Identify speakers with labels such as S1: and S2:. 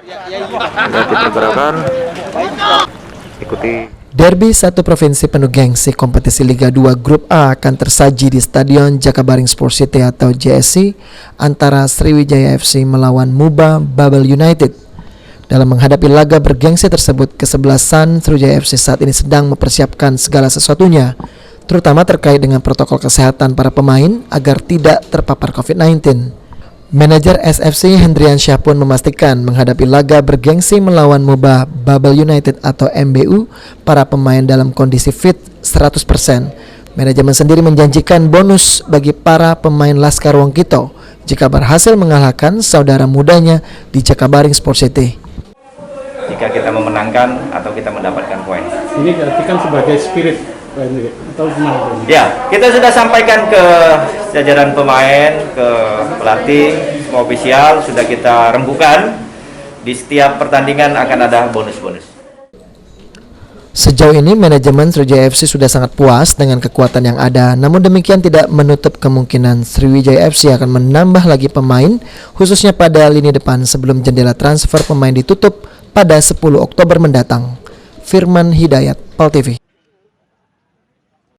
S1: Kita gerakan ikuti.
S2: Derby satu provinsi penuh gengsi kompetisi Liga 2 Grup A akan tersaji di Stadion Jakabaring Sport City atau JSC antara Sriwijaya FC melawan Muba Babel United. Dalam menghadapi laga bergengsi tersebut, kesebelasan Sriwijaya FC saat ini sedang mempersiapkan segala sesuatunya, terutama terkait dengan protokol kesehatan para pemain agar tidak terpapar COVID-19. Manajer SFC Hendrian Syah pun memastikan menghadapi laga bergengsi melawan Muba Babel United atau MBU, para pemain dalam kondisi fit 100%. Manajemen sendiri menjanjikan bonus bagi para pemain Laskar Wongkito jika berhasil mengalahkan saudara mudanya di Jakabaring Sport City.
S3: Jika kita memenangkan atau kita mendapatkan poin.
S4: Ini diartikan sebagai spirit atau gimana?
S3: Ya, kita sudah sampaikan ke jajaran pemain, ke pelatih, semua ofisial sudah kita rembukan. Di setiap pertandingan akan ada bonus-bonus.
S2: Sejauh ini manajemen Sriwijaya FC sudah sangat puas dengan kekuatan yang ada. Namun demikian tidak menutup kemungkinan Sriwijaya FC akan menambah lagi pemain, khususnya pada lini depan sebelum jendela transfer pemain ditutup pada 10 Oktober mendatang. Firman Hidayat, PAL TV.